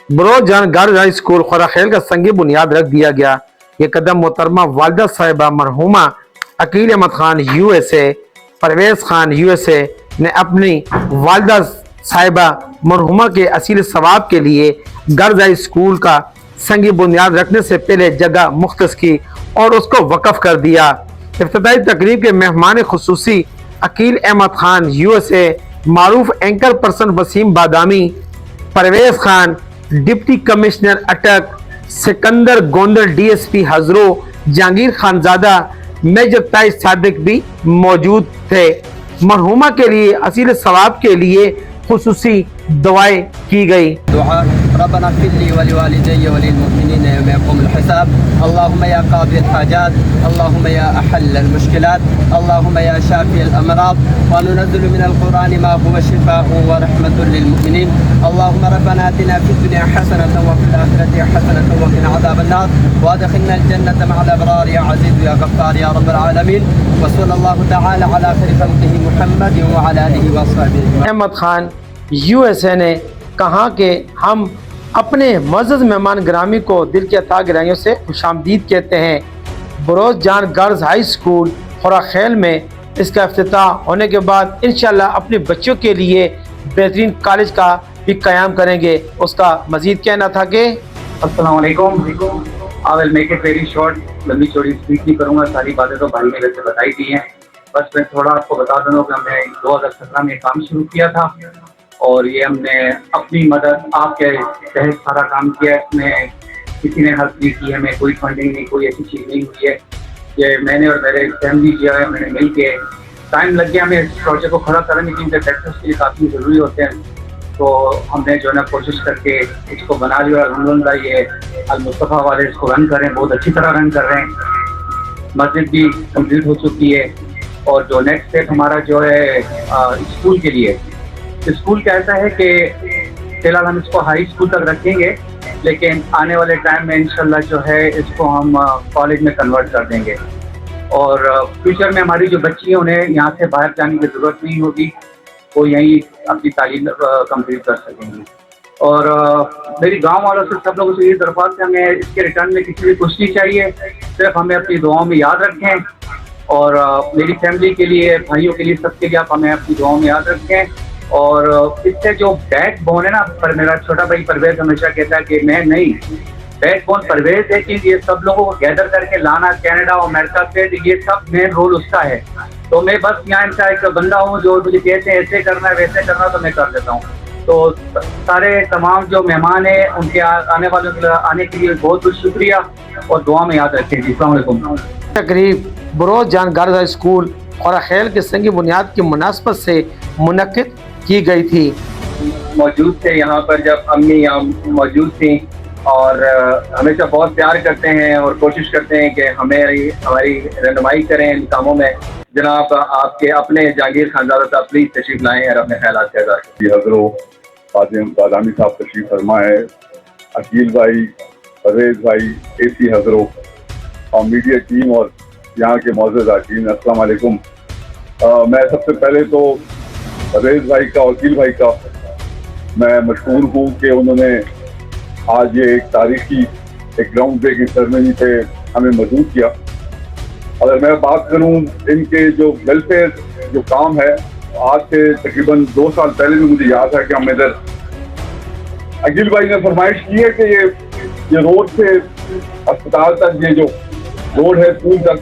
बरोज जान girls high school खोराखेल का संगी बुनियाद रख दिया गया। ये कदम मोहतरमा वालदा साहिबा मरहुमा अकील अहमद खान USA, परवेज़ खान USA ने अपनी वालदा साहिबा मरहुमा के असील सवाब के लिए गर्ल्स हाई स्कूल का संगी बुनियाद रखने से पहले जगह मुख्तस की और उसको वक़फ़ कर दिया। इफ्तिताई तकरीब के मेहमान खुसूसी अकील अहमद खान USA, मारूफ एंकर पर्सन वसीम बादामी, परवेज़ खान डिप्टी कमिश्नर अटक, सिकंदर गोंदर DSP हजरो, जहांगीर खानजादा, मेजर ताइज सादिक भी मौजूद थे। मरहुमा के लिए असील सवाब के लिए खुसूसी दुआएं की गई। रब्बना इग़फिर ली व लिवालिदैया व लिलमुमिनीन यौम यक़ूमुल हिसाब। अल्लाहुम्मा या क़ादियल हाजात, अल्लाहुम्मा या अहल्लल मुश्किलात, अल्लाहुम्मा या शाफ़ियल अमराद, व नुनज़्ज़िलु मिनल क़ुरआनि मा हुवा शिफ़ाअun व रहमतुल लिल मुमिनीन। अल्लाहुम्मा रब्बना आतिना फ़िद दुनिया हसनतन व फ़िल आख़िरति हसनतन व क़िना अज़ाबन नार व अदख़िलनल जन्नता मअल अबरार या अज़ीज़ या गफ़्फ़ार या रब्बल आलमीन। व सल्लल्लाहु तआला अला खैरि ख़ल्क़िही मुहम्मद व अला आलिहि व अस्हाबिही। अहमद खान USA ने कहा कि हम अपने मुअज़्ज़ज़ मेहमान ग्रामी को दिल के अता गहराइयों से खुशामदीद कहते हैं। बरोज जान गर्ल्स हाई स्कूल खोराखेल में इसका इफ्तिताह होने के बाद इंशाअल्लाह अपने बच्चों के लिए बेहतरीन कॉलेज का भी क़याम करेंगे। उसका मज़ीद कहना था कि अस्सलाम वालेकुम। I will make it very short, लंबी चौड़ी स्पीच नहीं करूँगा, सारी बातें तो भाई ने वैसे बताई दी हैं। बस मैं थोड़ा आपको बता दूँ कि हमने 2017 में काम शुरू किया था और ये हमने अपनी मदद आपके तहत सारा काम किया। इसमें किसी ने हेल्प नहीं की, हमें कोई फंडिंग नहीं, कोई ऐसी चीज़ नहीं हुई है। ये मैंने और मेरे फैमिली जो है मैंने मिल के टाइम लग गया हमें इस प्रोजेक्ट को खड़ा करने की, क्योंकि टैक्सेस के लिए काफ़ी ज़रूरी होते हैं। तो हमने जो है ना कोशिश करके इसको बना लिया। अल्हम्दुलिल्लाह ये अल-मुस्तफ़ा वाले इसको रन कर रहे हैं, बहुत अच्छी तरह रन कर रहे हैं। मस्जिद भी कंप्लीट हो चुकी है और जो नेक्स्ट स्टेप हमारा जो है स्कूल के लिए, स्कूल का ऐसा है कि फिलहाल हम इसको हाई स्कूल तक रखेंगे, लेकिन आने वाले टाइम में इंशाल्लाह जो है इसको हम कॉलेज में कन्वर्ट कर देंगे और फ्यूचर में हमारी जो बच्ची हैं उन्हें यहाँ से बाहर जाने की ज़रूरत नहीं होगी, वो यहीं अपनी तालीम कंप्लीट कर सकेंगी। और मेरी गांव वालों से सब लोगों से ये दरख्वास्त है, हमें इसके रिटर्न में किसी भी कुछ नहीं चाहिए, सिर्फ हमें अपनी दुआओं में याद रखें और मेरी फैमिली के लिए, भाइयों के लिए, सबके लिए आप हमें अपनी दुआओं में याद रखें। और इससे जो बैक बोन है ना, पर मेरा छोटा भाई परवेज हमेशा कहता है कि मैं नहीं, बैक बोन परवेज है कि ये सब लोगों को गैदर करके लाना कनाडा और अमेरिका से, ये सब मेन रोल उसका है। तो मैं बस यहाँ इनका एक बंदा हूँ जो मुझे कहते हैं ऐसे करना है वैसे करना, तो मैं कर देता हूँ। तो सारे तमाम जो मेहमान हैं उनके आने वालों के आने के लिए बहुत बहुत शुक्रिया और दुआ में याद रखें जी। अस्सलाम वालेकुम। तकरीब बरोज जान गर्ल्स हाई स्कूल खोराखेल के संगी बुनियाद की मुनासबत से मुनक्किद की गई थी। मौजूद थे यहाँ पर, जब अम्मी यहाँ मौजूद थी और हमेशा बहुत प्यार करते हैं और कोशिश करते हैं कि हमारी रहनुमाई करें इन कामों में। जनाब आपके अपने जहांगीर खानजादा साहब प्लीज तशरीफ लाएं और अपने ख्यालात का इज़हार हजरो बादामी साहब तशरीफ फरमा है, अकील भाई, परवेज भाई, AC हजरो और मीडिया टीम और यहाँ के मौजूद आकीन, अस्सलाम वालेकुम। मैं सबसे पहले तो परवेज भाई का, वकील भाई का मैं मशहूर हूँ कि उन्होंने आज ये एक तारीखी एक ग्राउंड ब्रेकिंग सेरेमनी पे हमें मौजूद किया। अगर मैं बात करूँ इनके जो वेलफेयर जो काम है, आज से तकरीबन 2 साल पहले भी मुझे याद है कि हम इधर अकील भाई ने फरमाइश की है कि ये रोड से अस्पताल तक, ये जो रोड है स्कूल तक,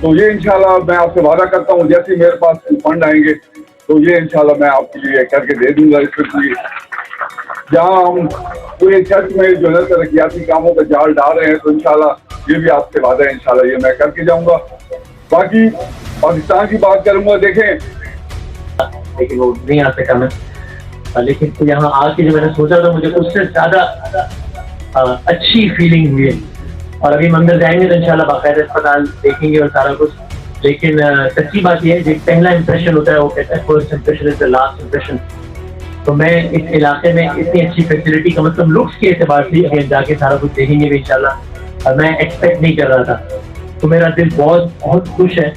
तो ये इंशाल्लाह मैं आपसे वादा करता हूँ जैसे मेरे पास फंड आएंगे तो ये इंशाल्लाह मैं आपके लिए करके दे दूंगा। इसलिए जहाँ हम पूरे चर्च में जो है तरक्याती कामों का जाल डाल रहे हैं, तो इंशाल्लाह ये भी आपसे वादा है, इंशाल्लाह ये मैं करके जाऊंगा। बाकी पाकिस्तान की बात करूंगा, देखें लेकिन वो नहीं आ सका मैं, लेकिन तो यहाँ आके जो मैंने सोचा था मुझे उससे ज़्यादा अच्छी फीलिंग हुई है। और अभी मंदिर जाएंगे तो इंशाल्लाह बाकायदा अस्पताल देखेंगे और सारा कुछ। लेकिन सच्ची बात यह है जो पहला इंप्रेशन होता है वो कहता है first impression is the last impression. तो मैं इस इलाके में इतनी अच्छी फैसिलिटी का मतलब लुक्स के एतबार से अगर जाके सारा कुछ देखेंगे भी इंशाल्लाह, और मैं एक्सपेक्ट नहीं कर रहा था, तो मेरा दिल बहुत बहुत खुश है।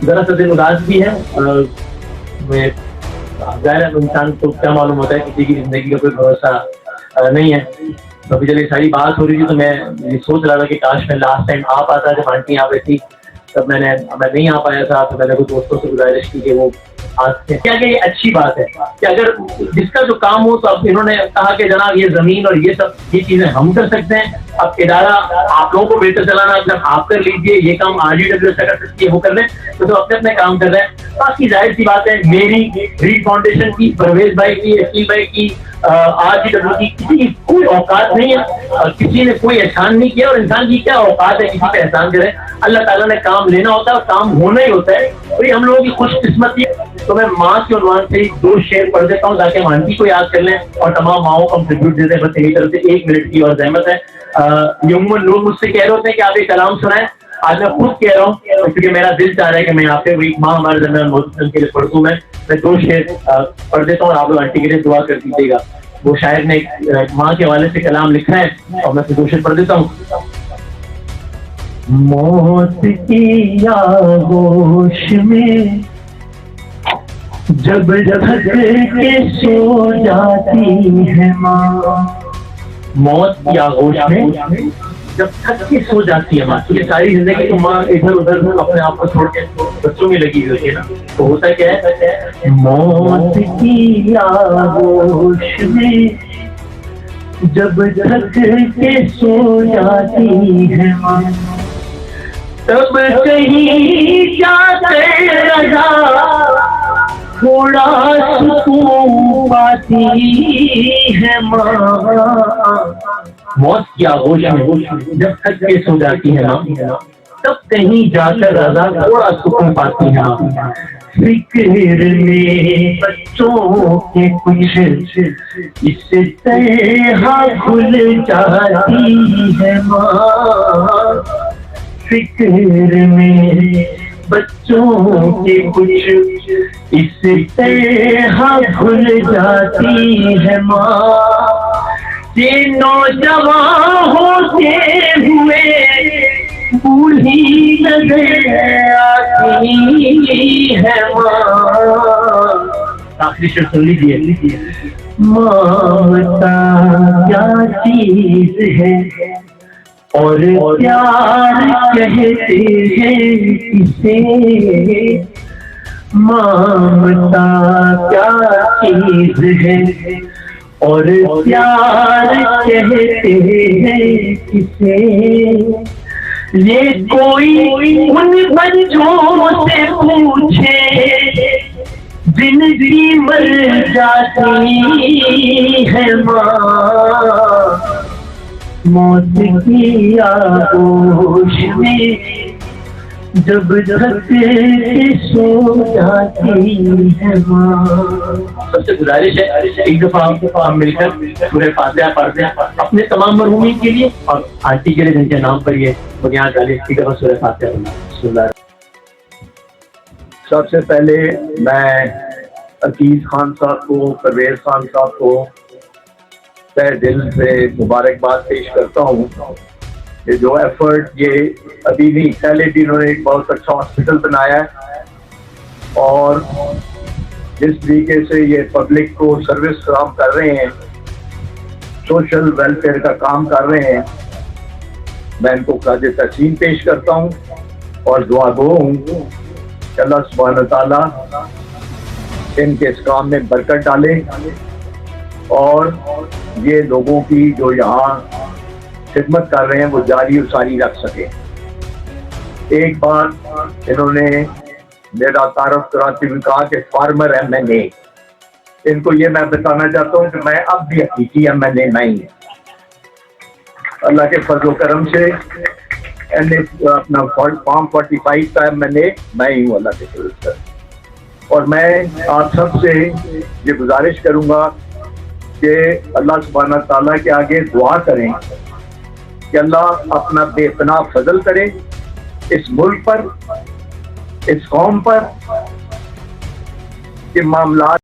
ज़रा सा दिल उदास भी है। मैं ظاہر ہے انسان کو کیا معلوم ہوتا ہے کسی کی زندگی کا کوئی بھروسہ نہیں ہے. تو ابھی جب یہ ساری بات ہو رہی تھی تو میں یہ سوچ رہا تھا کہ کاش میں لاسٹ ٹائم آ پاتا جب آنٹی یہاں پہ تھی, تب میں نہیں آ پایا تھا, تو میں نے کچھ دوستوں سے گزارش کی کہ وہ آتے ہیں. کیا کہ یہ اچھی بات ہے کہ اگر جس کا جو کام ہو تو اب انہوں نے کہا کہ جناب یہ زمین اور یہ سب یہ چیزیں ہم کر سکتے ہیں, اب ادارہ آپ لوگوں کو بہتر چلانا جب آپ کر لیجیے, یہ کام RGW سے کر سکتی ہے وہ کر لیں, تو اپنے اپنے کام کر رہے ہیں. باقی ظاہر سی بات ہے میری ریڈ فاؤنڈیشن کی, پرویز بھائی کی, عقیل بھائی کی, RGW کی کسی کی کوئی اوقات نہیں ہے, کسی نے کوئی احسان نہیں کیا, اور انسان کی کیا اوقات ہے کسی پہ احسان کرے. اللہ تعالیٰ نے کام لینا ہوتا ہے اور کام ہونا ہی ہوتا ہے, وہی ہم لوگوں کی خوش قسمتی ہے. تو میں ماں کے عنوان سے 2 شعر پڑھ دیتا ہوں تاکہ ہم آنٹی کو یاد کر لیں اور تمام ماؤں کو ہم ٹریبیوٹ دیتے ہیں. بس میری طرف سے 1 منٹ کی اور زحمت ہے. یہ عموماً لوگ مجھ سے کہہ رہے ہوتے ہیں کہ آپ ایک کلام سنائیں, آج میں خود کہہ رہا ہوں کیونکہ میرا دل چاہ رہا ہے کہ میں آپ سے ایک ماں ہمارے درمیان موجود کے لیے پڑھ دوں. میں 2 شعر پڑھ دیتا ہوں اور آپ لوگ آنٹی کے لیے دعا کر دیجیے گا. وہ شاعر نے ایک ماں کے حوالے سے کلام لکھا ہے اور میں 2 شعر پڑھ دیتا ہوں. موت کی آغوش میں جب تھک کے سو جاتی ہے ماں, موت کی آغوش میں جب تھک کے سو جاتی ہے ماں. یہ ساری زندگی تو ماں ادھر ادھر اپنے آپ کو چھوڑ کے بچوں میں لگی ہوئی ہوتی ہے نا. تو ہوتا کیا ہے, موت کی آغوش میں جب تھک کے سو جاتی ہے ماں, تب کہیں جا کر رضا تھوڑا سکون پاتی ہے ماں. موت کی آغوش میں جب تک کے سو جاتی ہے ماں, تب کہیں جا کر رضا تھوڑا سکون پاتی ہے ماں. فکر میں بچوں کے کچھ اس طرح کھل جاتی ہے ماں, فکر میں بچوں کے کچھ اس طرح کھل جاتی ہے ماں. یہ نوجوان ہوتے ہوئے بوڑھی نظر آتی ہے ماں. آخری شعر سن لیجیے. ممتا کیا چیز ہے اور پیار کہتے ہیں کسے, ممتا کیا چیز ہے اور پیار کہتے ہیں کسے. یہ کوئی ان بچوں سے پوچھے جن کی مر جاتی ہے ماں. موت کی آغوش میں جب تک سو جاتی ہے ماں. سب سے گزارش ہے ایک دفعہ ہم مل کر سورہ فاتحہ پڑھ دیں اپنے تمام مرحومین کے لیے اور آنٹی کے لیے جن کے نام پر یہ بنیاد ڈالی. ایک دفعہ سورہ فاتحہ پڑھنا. بسم اللہ. سب سے پہلے میں عقیل خان صاحب کو, پرویز خان صاحب کو تہ دل سے مبارکباد پیش کرتا ہوں. یہ جو ایفرٹ یہ ابھی نہیں, پہلے بھی انہوں نے ایک بہت اچھا ہاسپٹل بنایا ہے اور جس طریقے سے یہ پبلک کو سروس فراہم کر رہے ہیں, سوشل ویلفیئر کا کام کر رہے ہیں, میں ان کو خراج تحسین پیش کرتا ہوں اور دعا گو ہوں کہ اللہ سبحانہ تعالیٰ ان کے اس کام میں برکت ڈالے اور یہ لوگوں کی جو یہاں خدمت کر رہے ہیں وہ جاری و ساری رکھ سکے. ایک بار انہوں نے میرا تعارف کراتے ہوئے کہا کہ فارمر MNA, ان کو یہ میں بتانا چاہتا ہوں کہ میں اب بھی حقیقی MNA نہیں ہوں. اللہ کے فضل و کرم سے اپنا فارم 45 کا MNA میں ہی ہوں اللہ کے فضل سے. اور میں آپ سب سے یہ گزارش کروں گا کہ اللہ سبحانہ تعالیٰ کے آگے دعا کریں کہ اللہ اپنا بے پناہ فضل کرے اس ملک پر, اس قوم پر, کہ معاملات